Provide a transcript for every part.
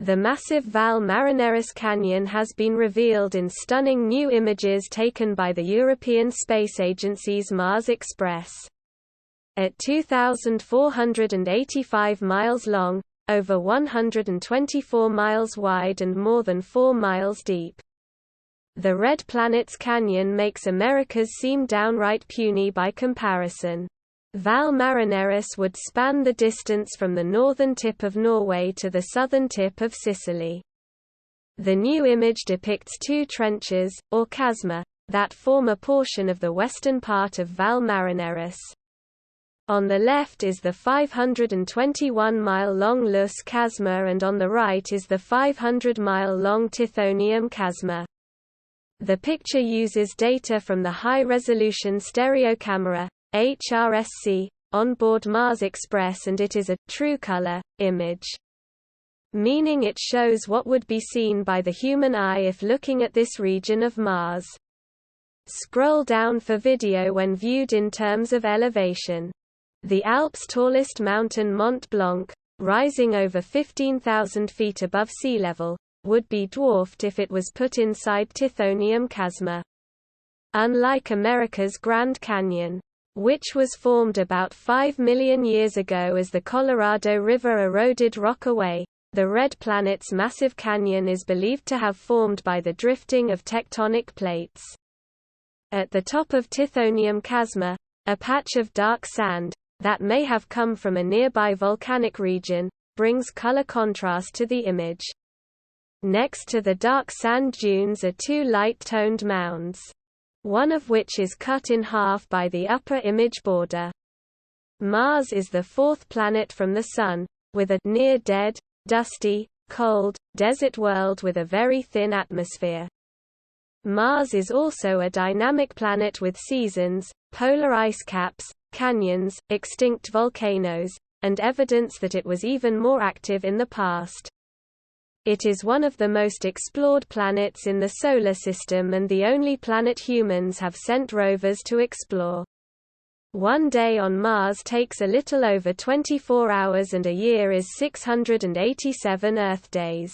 The massive Valles Marineris canyon has been revealed in stunning new images taken by the European Space Agency's Mars Express. At 2,485 miles long, over 124 miles wide and more than 4 miles deep, the Red Planet's canyon makes America's seem downright puny by comparison. Valles Marineris would span the distance from the northern tip of Norway to the southern tip of Sicily. The new image depicts two trenches, or chasma, that form a portion of the western part of Valles Marineris. On the left is the 521-mile-long Luce chasma and on the right is the 500-mile-long Tithonium chasma. The picture uses data from the high-resolution stereo camera HRSC, on board Mars Express, and it is a true color image, meaning it shows what would be seen by the human eye if looking at this region of Mars. Scroll down for video when viewed in terms of elevation. The Alps' tallest mountain, Mont Blanc, rising over 15,000 feet above sea level, would be dwarfed if it was put inside Tithonium chasma. Unlike America's Grand Canyon, which was formed about 5 million years ago as the Colorado River eroded rock away, the Red Planet's massive canyon is believed to have formed by the drifting of tectonic plates. At the top of Tithonium chasma, a patch of dark sand, that may have come from a nearby volcanic region, brings color contrast to the image. Next to the dark sand dunes are two light-toned mounds, one of which is cut in half by the upper image border. Mars is the fourth planet from the Sun, with a near-dead, dusty, cold, desert world with a very thin atmosphere. Mars is also a dynamic planet with seasons, polar ice caps, canyons, extinct volcanoes, and evidence that it was even more active in the past. It is one of the most explored planets in the Solar System and the only planet humans have sent rovers to explore. One day on Mars takes a little over 24 hours and a year is 687 Earth days.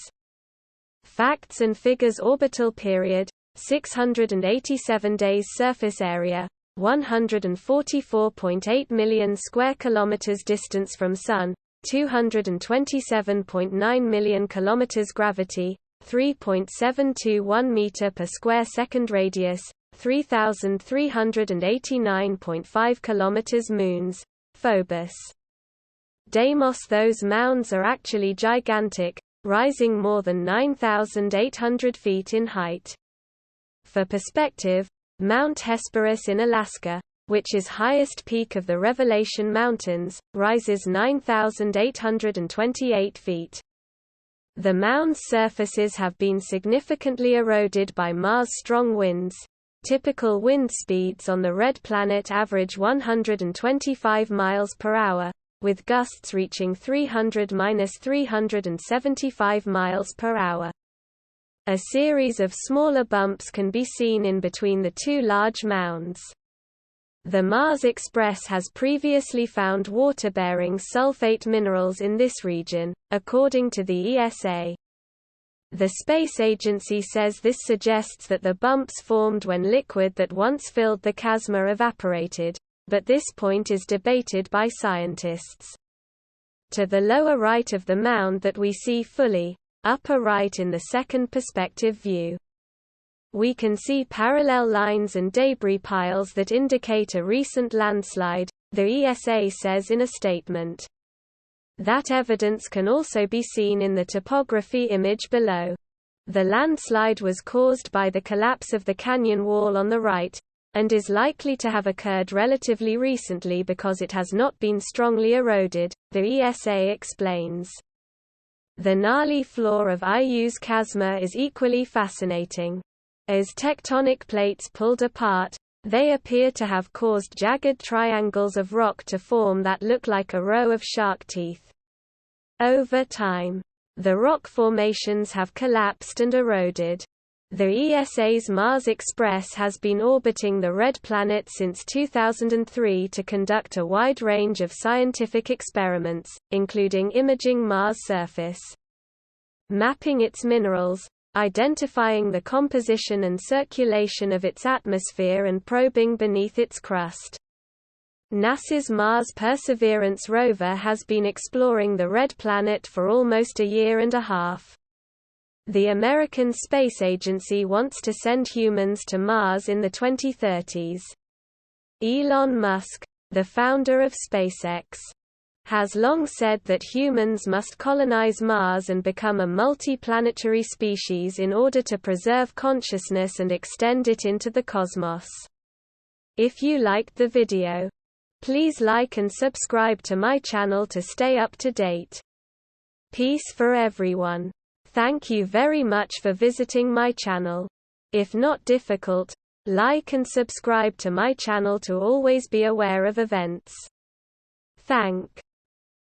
Facts and figures: orbital period, 687 days. Surface area, 144.8 million square kilometers. Distance from Sun, 227.9 million kilometers. Gravity, 3.721 meter per square second. Radius, 3,389.5 kilometers. Moons, Phobos, Deimos. Those mounds are actually gigantic, rising more than 9,800 feet in height. For perspective, Mount Hesperus in Alaska, which is highest peak of the Revelation Mountains, rises 9,828 feet. The mound's surfaces have been significantly eroded by Mars' strong winds. Typical wind speeds on the Red Planet average 125 miles per hour, with gusts reaching 300–375 miles per hour. A series of smaller bumps can be seen in between the two large mounds. The Mars Express has previously found water-bearing sulfate minerals in this region, according to the ESA. The Space Agency says this suggests that the bumps formed when liquid that once filled the chasma evaporated, but this point is debated by scientists. To the lower right of the mound that we see fully, upper right in the second perspective view, we can see parallel lines and debris piles that indicate a recent landslide, the ESA says in a statement. That evidence can also be seen in the topography image below. The landslide was caused by the collapse of the canyon wall on the right, and is likely to have occurred relatively recently because it has not been strongly eroded, the ESA explains. The gnarly floor of IU's chasma is equally fascinating. As tectonic plates pulled apart, they appear to have caused jagged triangles of rock to form that look like a row of shark teeth. Over time, the rock formations have collapsed and eroded. The ESA's Mars Express has been orbiting the Red Planet since 2003 to conduct a wide range of scientific experiments, including imaging Mars' surface. mapping its minerals, identifying the composition and circulation of its atmosphere and probing beneath its crust. NASA's Mars Perseverance rover has been exploring the Red Planet for almost a year and a half. The American Space Agency wants to send humans to Mars in the 2030s. Elon Musk, the founder of SpaceX, has long said that humans must colonize Mars and become a multi-planetary species in order to preserve consciousness and extend it into the cosmos. If you liked the video, please like and subscribe to my channel to stay up to date. Peace for everyone. Thank you very much for visiting my channel. If not difficult, like and subscribe to my channel to always be aware of events. Thank